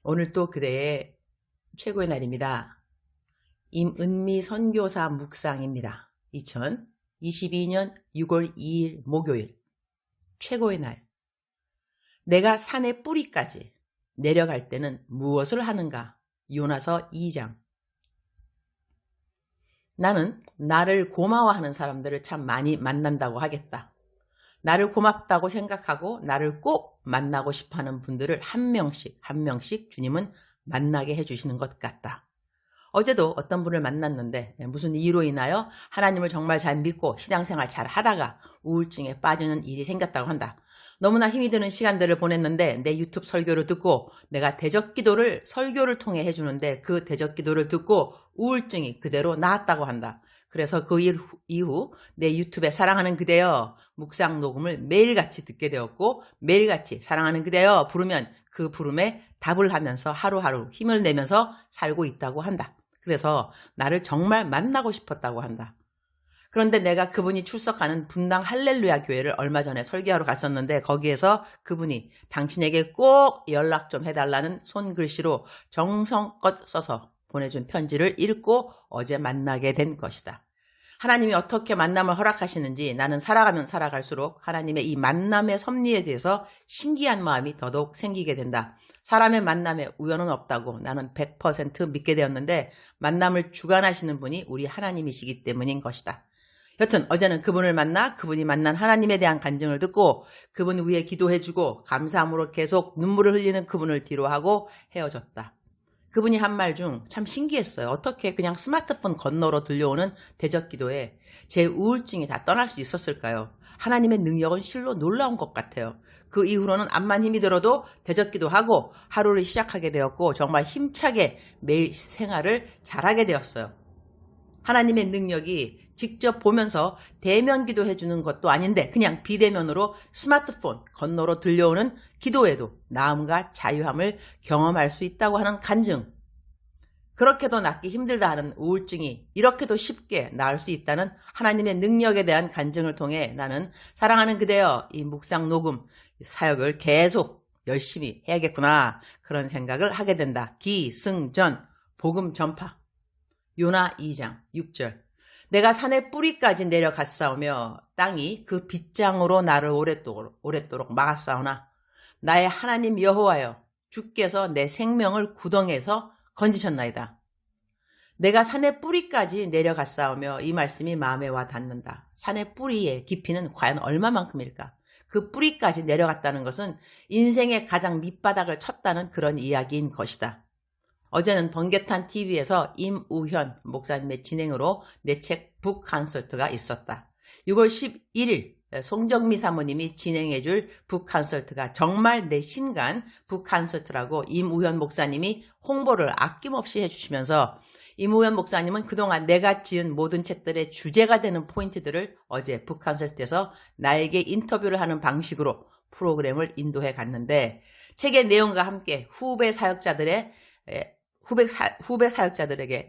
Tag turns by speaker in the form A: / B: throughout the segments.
A: 오늘 또 그대의 최고의 날입니다. 임은미 선교사 묵상입니다. 2022년 6월 2일 목요일 최고의 날. 내가 산의 뿌리까지 내려갈 때는 무엇을 하는가? 요나서 2장. 나는 나를 고마워하는 사람들을 참 많이 만난다고 하겠다. 나를 고맙다고 생각하고 나를 꼭 만나고 싶어하는 분들을 한 명씩 주님은 만나게 해주시는 것 같다. 어제도 어떤 분을 만났는데 무슨 이유로 인하여 하나님을 정말 잘 믿고 신앙생활 잘 하다가 우울증에 빠지는 일이 생겼다고 한다. 너무나 힘이 드는 시간들을 보냈는데 내 유튜브 설교를 듣고 내가 대적기도를 설교를 통해 해주는데 그 대적기도를 듣고 우울증이 그대로 나았다고 한다. 그래서 그 이후 내 유튜브에 사랑하는 그대여 묵상 녹음을 매일같이 듣게 되었고 매일같이 사랑하는 그대여 부르면 그 부름에 답을 하면서 하루하루 힘을 내면서 살고 있다고 한다. 그래서 나를 정말 만나고 싶었다고 한다. 그런데 내가 그분이 출석하는 분당 할렐루야 교회를 얼마 전에 설교하러 갔었는데 거기에서 그분이 당신에게 꼭 연락 좀 해달라는 손글씨로 정성껏 써서 보내준 편지를 읽고 어제 만나게 된 것이다. 하나님이 어떻게 만남을 허락하시는지 나는 살아가면 살아갈수록 하나님의 이 만남의 섭리에 대해서 신기한 마음이 더더욱 생기게 된다. 사람의 만남에 우연은 없다고 나는 100% 믿게 되었는데 만남을 주관하시는 분이 우리 하나님이시기 때문인 것이다. 여튼 어제는 그분을 만나 그분이 만난 하나님에 대한 간증을 듣고 그분 위에 기도해주고 감사함으로 계속 눈물을 흘리는 그분을 뒤로하고 헤어졌다. 그분이 한 말 중 참 신기했어요. 어떻게 그냥 스마트폰 건너로 들려오는 대적기도에 제 우울증이 다 떠날 수 있었을까요? 하나님의 능력은 실로 놀라운 것 같아요. 그 이후로는 암만 힘이 들어도 대적기도하고 하루를 시작하게 되었고 정말 힘차게 매일 생활을 잘하게 되었어요. 하나님의 능력이 직접 보면서 대면 기도해주는 것도 아닌데 그냥 비대면으로 스마트폰 건너로 들려오는 기도에도 나음과 자유함을 경험할 수 있다고 하는 간증. 그렇게도 낫기 힘들다 하는 우울증이 이렇게도 쉽게 나을 수 있다는 하나님의 능력에 대한 간증을 통해 나는 사랑하는 그대여 이 묵상 녹음 사역을 계속 열심히 해야겠구나 그런 생각을 하게 된다. 기승전 복음 전파. 요나 2장 6절. 내가 산의 뿌리까지 내려갔사오며 땅이 그 빗장으로 나를 오랫도록 막았사오나 나의 하나님 여호와여 주께서 내 생명을 구덩이에서 건지셨나이다. 내가 산의 뿌리까지 내려갔사오며 이 말씀이 마음에 와 닿는다. 산의 뿌리의 깊이는 과연 얼마만큼일까? 그 뿌리까지 내려갔다는 것은 인생의 가장 밑바닥을 쳤다는 그런 이야기인 것이다. 어제는 번개탄 TV에서 임우현 목사님의 진행으로 내 책 북컨설트가 있었다. 6월 11일 송정미 사모님이 진행해줄 북컨설트가 정말 내 신간 북컨설트라고 임우현 목사님이 홍보를 아낌없이 해주시면서 임우현 목사님은 그동안 내가 지은 모든 책들의 주제가 되는 포인트들을 어제 북컨설트에서 나에게 인터뷰를 하는 방식으로 프로그램을 인도해 갔는데 책의 내용과 함께 후배 사역자들에게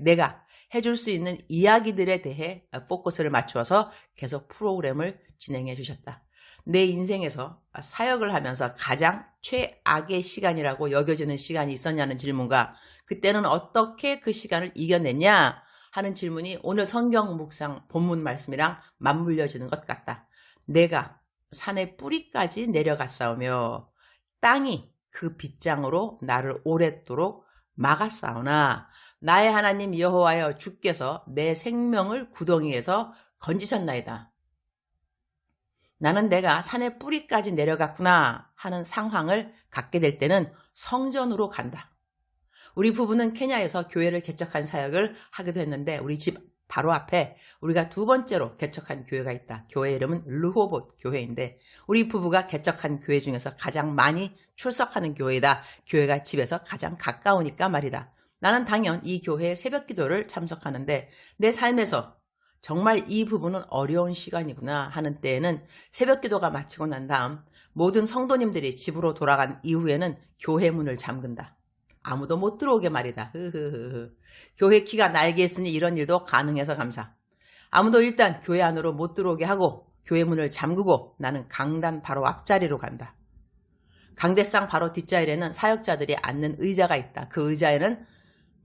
A: 내가 해줄 수 있는 이야기들에 대해 포커스를 맞추어서 계속 프로그램을 진행해 주셨다. 내 인생에서 사역을 하면서 가장 최악의 시간이라고 여겨지는 시간이 있었냐는 질문과 그때는 어떻게 그 시간을 이겨냈냐 하는 질문이 오늘 성경 묵상 본문 말씀이랑 맞물려지는 것 같다. 내가 산의 뿌리까지 내려갔사오며 땅이 그 빗장으로 나를 오랫도록 막았사오나 나의 하나님 여호와여 주께서 내 생명을 구덩이에서 건지셨나이다. 나는 내가 산의 뿌리까지 내려갔구나 하는 상황을 갖게 될 때는 성전으로 간다. 우리 부부는 케냐에서 교회를 개척한 사역을 하기도 했는데 우리 집 바로 앞에 우리가 두 번째로 개척한 교회가 있다. 교회 이름은 르호봇 교회인데 우리 부부가 개척한 교회 중에서 가장 많이 출석하는 교회다. 교회가 집에서 가장 가까우니까 말이다. 나는 당연 이 교회에 새벽 기도를 참석하는데 내 삶에서 정말 이 부분은 어려운 시간이구나 하는 때에는 새벽 기도가 마치고 난 다음 모든 성도님들이 집으로 돌아간 이후에는 교회 문을 잠근다. 아무도 못 들어오게 말이다. 교회 키가 날개 있으니 이런 일도 가능해서 감사. 아무도 일단 교회 안으로 못 들어오게 하고 교회 문을 잠그고 나는 강단 바로 앞자리로 간다. 강대상 바로 뒷자리에는 사역자들이 앉는 의자가 있다. 그 의자에는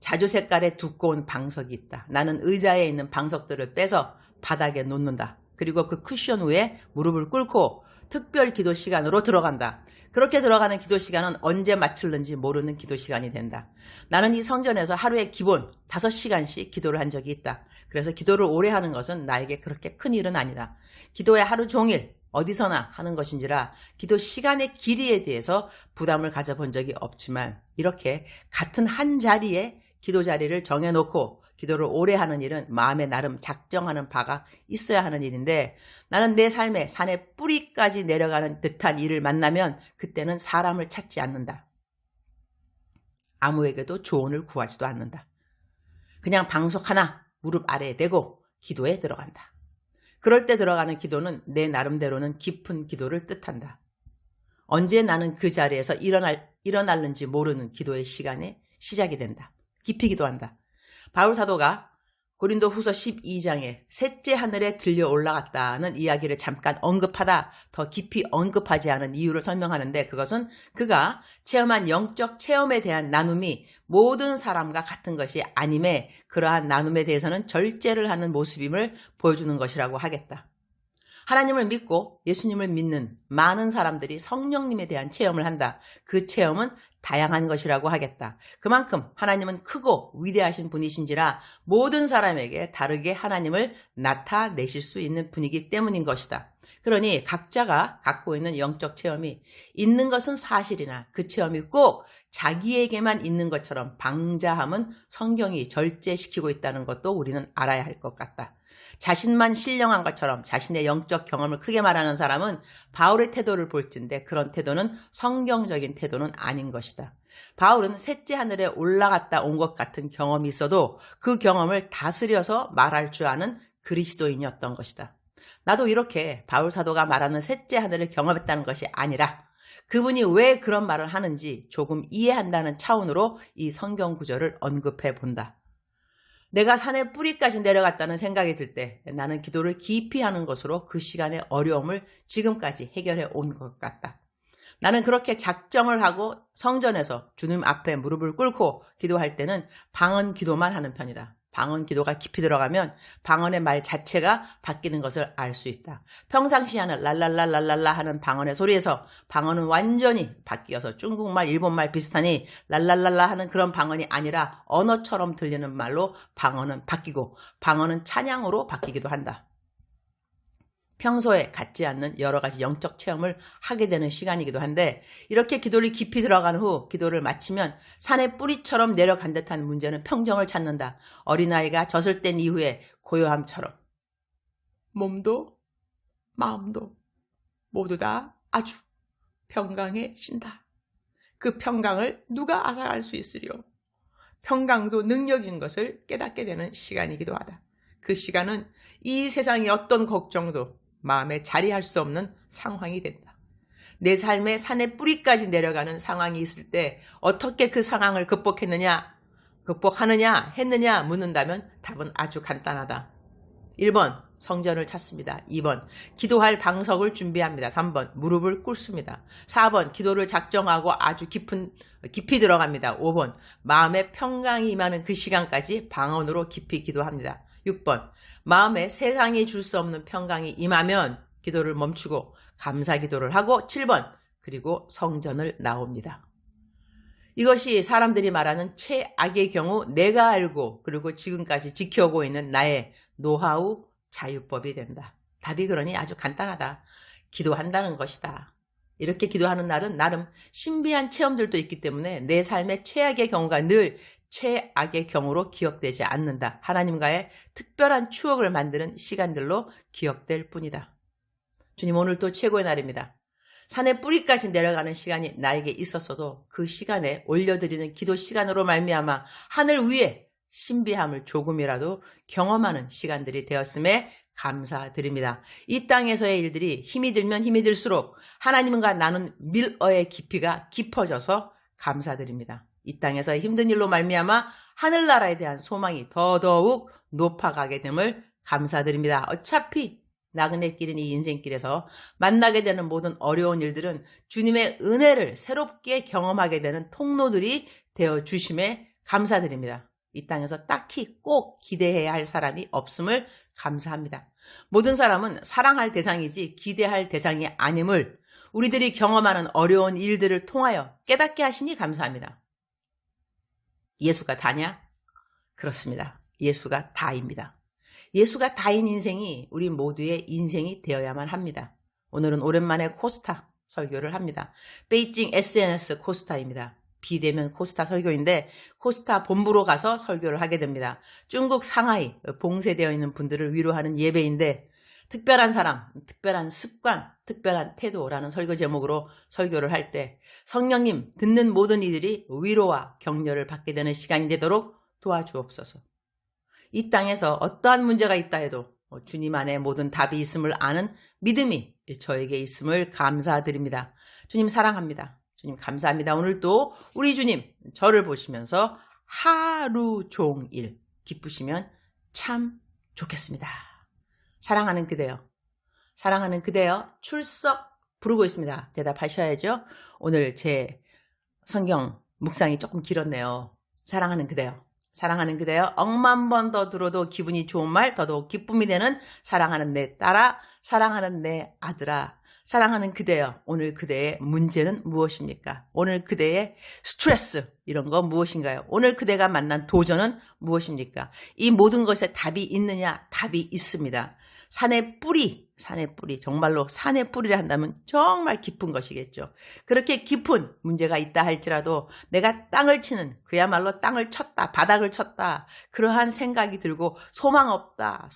A: 자주 색깔의 두꺼운 방석이 있다. 나는 의자에 있는 방석들을 빼서 바닥에 놓는다. 그리고 그 쿠션 위에 무릎을 꿇고 특별 기도 시간으로 들어간다. 그렇게 들어가는 기도 시간은 언제 마칠는지 모르는 기도 시간이 된다. 나는 이 성전에서 하루에 기본 5시간씩 기도를 한 적이 있다. 그래서 기도를 오래 하는 것은 나에게 그렇게 큰 일은 아니다. 기도에 하루 종일 어디서나 하는 것인지라 기도 시간의 길이에 대해서 부담을 가져본 적이 없지만 이렇게 같은 한 자리에 기도 자리를 정해놓고 기도를 오래 하는 일은 마음에 나름 작정하는 바가 있어야 하는 일인데 나는 내 삶의 산의 뿌리까지 내려가는 듯한 일을 만나면 그때는 사람을 찾지 않는다. 아무에게도 조언을 구하지도 않는다. 그냥 방석 하나 무릎 아래에 대고 기도에 들어간다. 그럴 때 들어가는 기도는 내 나름대로는 깊은 기도를 뜻한다. 언제 나는 그 자리에서 일어날는지 모르는 기도의 시간에 시작이 된다. 깊이 기도한다. 바울 사도가 고린도 후서 12장에 셋째 하늘에 들려 올라갔다는 이야기를 잠깐 언급하다 더 깊이 언급하지 않은 이유를 설명하는데 그것은 그가 체험한 영적 체험에 대한 나눔이 모든 사람과 같은 것이 아님에 그러한 나눔에 대해서는 절제를 하는 모습임을 보여주는 것이라고 하겠다. 하나님을 믿고 예수님을 믿는 많은 사람들이 성령님에 대한 체험을 한다. 그 체험은 다양한 것이라고 하겠다. 그만큼 하나님은 크고 위대하신 분이신지라 모든 사람에게 다르게 하나님을 나타내실 수 있는 분이기 때문인 것이다. 그러니 각자가 갖고 있는 영적 체험이 있는 것은 사실이나 그 체험이 꼭 자기에게만 있는 것처럼 방자함은 성경이 절제시키고 있다는 것도 우리는 알아야 할 것 같다. 자신만 신령한 것처럼 자신의 영적 경험을 크게 말하는 사람은 바울의 태도를 볼진데 그런 태도는 성경적인 태도는 아닌 것이다. 바울은 셋째 하늘에 올라갔다 온 것 같은 경험이 있어도 그 경험을 다스려서 말할 줄 아는 그리스도인이었던 것이다. 나도 이렇게 바울 사도가 말하는 셋째 하늘을 경험했다는 것이 아니라 그분이 왜 그런 말을 하는지 조금 이해한다는 차원으로 이 성경 구절을 언급해 본다. 내가 산의 뿌리까지 내려갔다는 생각이 들 때 나는 기도를 깊이 하는 것으로 그 시간의 어려움을 지금까지 해결해 온 것 같다. 나는 그렇게 작정을 하고 성전에서 주님 앞에 무릎을 꿇고 기도할 때는 방언 기도만 하는 편이다. 방언 기도가 깊이 들어가면 방언의 말 자체가 바뀌는 것을 알 수 있다. 평상시 하는 랄랄랄랄랄라 하는 방언의 소리에서 방언은 완전히 바뀌어서 중국말, 일본말 비슷하니 랄랄랄라 하는 그런 방언이 아니라 언어처럼 들리는 말로 방언은 바뀌고 방언은 찬양으로 바뀌기도 한다. 평소에 갖지 않는 여러 가지 영적 체험을 하게 되는 시간이기도 한데 이렇게 기도를 깊이 들어간 후 기도를 마치면 산의 뿌리처럼 내려간 듯한 문제는 평정을 찾는다. 어린아이가 젖을 뗀 이후에 고요함처럼 몸도 마음도 모두 다 아주 평강해진다. 그 평강을 누가 앗아갈 수 있으리요. 평강도 능력인 것을 깨닫게 되는 시간이기도 하다. 그 시간은 이 세상의 어떤 걱정도 마음에 자리할 수 없는 상황이 된다. 내 삶의 산의 뿌리까지 내려가는 상황이 있을 때 어떻게 그 상황을 극복하느냐 했느냐 묻는다면 답은 아주 간단하다. 1번 성전을 찾습니다. 2번 기도할 방석을 준비합니다. 3번 무릎을 꿇습니다. 4번 기도를 작정하고 아주 깊이 들어갑니다. 5번 마음에 평강이 임하는 그 시간까지 방언으로 깊이 기도합니다. 6번 마음에 세상이 줄 수 없는 평강이 임하면 기도를 멈추고 감사 기도를 하고 7번 그리고 성전을 나옵니다. 이것이 사람들이 말하는 최악의 경우 내가 알고 그리고 지금까지 지켜오고 있는 나의 노하우 자유법이 된다. 답이 그러니 아주 간단하다. 기도한다는 것이다. 이렇게 기도하는 날은 나름 신비한 체험들도 있기 때문에 내 삶의 최악의 경우가 늘 최악의 경우로 기억되지 않는다. 하나님과의 특별한 추억을 만드는 시간들로 기억될 뿐이다. 주님 오늘도 최고의 날입니다. 산의 뿌리까지 내려가는 시간이 나에게 있었어도 그 시간에 올려드리는 기도 시간으로 말미암아 하늘 위에 신비함을 조금이라도 경험하는 시간들이 되었음에 감사드립니다. 이 땅에서의 일들이 힘이 들면 힘이 들수록 하나님과 나눈 밀어의 깊이가 깊어져서 감사드립니다. 이 땅에서의 힘든 일로 말미암아 하늘나라에 대한 소망이 더더욱 높아가게 됨을 감사드립니다. 어차피 나그네 길인 이 인생길에서 만나게 되는 모든 어려운 일들은 주님의 은혜를 새롭게 경험하게 되는 통로들이 되어 주심에 감사드립니다. 이 땅에서 딱히 꼭 기대해야 할 사람이 없음을 감사합니다. 모든 사람은 사랑할 대상이지 기대할 대상이 아님을 우리들이 경험하는 어려운 일들을 통하여 깨닫게 하시니 감사합니다. 예수가 다냐? 그렇습니다. 예수가 다입니다. 예수가 다인 인생이 우리 모두의 인생이 되어야만 합니다. 오늘은 오랜만에 코스타 설교를 합니다. 베이징 SNS 코스타입니다. 비대면 코스타 설교인데 코스타 본부로 가서 설교를 하게 됩니다. 중국 상하이 봉쇄되어 있는 분들을 위로하는 예배인데 특별한 사람, 특별한 습관, 특별한 태도라는 설교 제목으로 설교를 할 때 성령님 듣는 모든 이들이 위로와 격려를 받게 되는 시간이 되도록 도와주옵소서. 이 땅에서 어떠한 문제가 있다 해도 주님 안에 모든 답이 있음을 아는 믿음이 저에게 있음을 감사드립니다. 주님 사랑합니다. 주님 감사합니다. 오늘도 우리 주님 저를 보시면서 하루 종일 기쁘시면 참 좋겠습니다. 사랑하는 그대여, 사랑하는 그대여 출석 부르고 있습니다. 대답하셔야죠. 오늘 제 성경 묵상이 조금 길었네요. 사랑하는 그대여, 사랑하는 그대여, 억만 번 더 들어도 기분이 좋은 말, 더더욱 기쁨이 되는 사랑하는 내 딸아, 사랑하는 내 아들아, 사랑하는 그대여, 오늘 그대의 문제는 무엇입니까? 오늘 그대의 스트레스 이런 거 무엇인가요? 오늘 그대가 만난 도전은 무엇입니까? 이 모든 것에 답이 있느냐? 답이 있습니다. 산의 뿌리, 정말로 산의 뿌리를 한다면 정말 깊은 것이겠죠. 그렇게 깊은 문제가 있다 할지라도 내가 땅을 치는, 그야말로 땅을 쳤다, 바닥을 쳤다, 그러한 생각이 들고 소망 없다,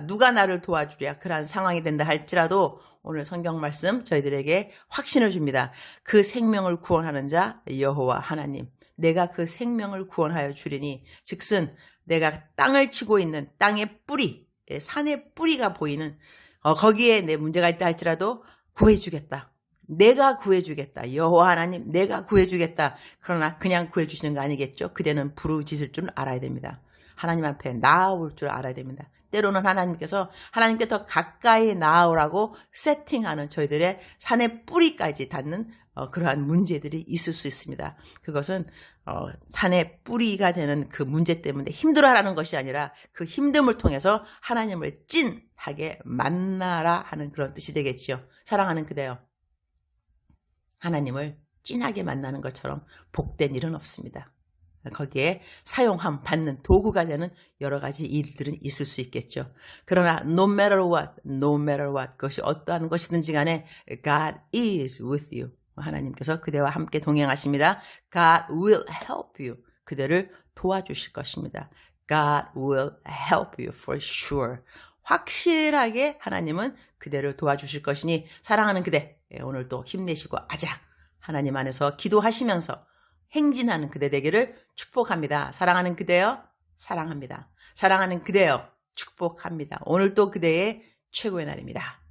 A: 누가 나를 도와주랴, 그러한 상황이 된다 할지라도 오늘 성경 말씀 저희들에게 확신을 줍니다. 그 생명을 구원하는 자 여호와 하나님, 내가 그 생명을 구원하여 주리니, 즉슨 내가 땅을 치고 있는 땅의 뿌리, 산의 뿌리가 보이는 거기에 내 문제가 있다 할지라도 구해주겠다. 내가 구해주겠다. 여호와 하나님 내가 구해주겠다. 그러나 그냥 구해주시는 거 아니겠죠. 그대는 부르짖을 줄 알아야 됩니다. 하나님 앞에 나아올 줄 알아야 됩니다. 때로는 하나님께서 하나님께 더 가까이 나아오라고 세팅하는 저희들의 산의 뿌리까지 닿는 그러한 문제들이 있을 수 있습니다. 그것은 산의 뿌리가 되는 그 문제 때문에 힘들어하라는 것이 아니라 그 힘듦을 통해서 하나님을 찐하게 만나라 하는 그런 뜻이 되겠지요. 사랑하는 그대여, 하나님을 찐하게 만나는 것처럼 복된 일은 없습니다. 거기에 사용함 받는 도구가 되는 여러 가지 일들은 있을 수 있겠죠. 그러나 no matter what 그것이 어떠한 것이든지 간에 God is with you. 하나님께서 그대와 함께 동행하십니다. God will help you. 그대를 도와주실 것입니다. God will help you for sure. 확실하게 하나님은 그대를 도와주실 것이니 사랑하는 그대, 오늘도 힘내시고 아자. 하나님 안에서 기도하시면서 행진하는 그대 되기를 축복합니다. 사랑하는 그대여, 사랑합니다. 사랑하는 그대여, 축복합니다. 오늘도 그대의 최고의 날입니다.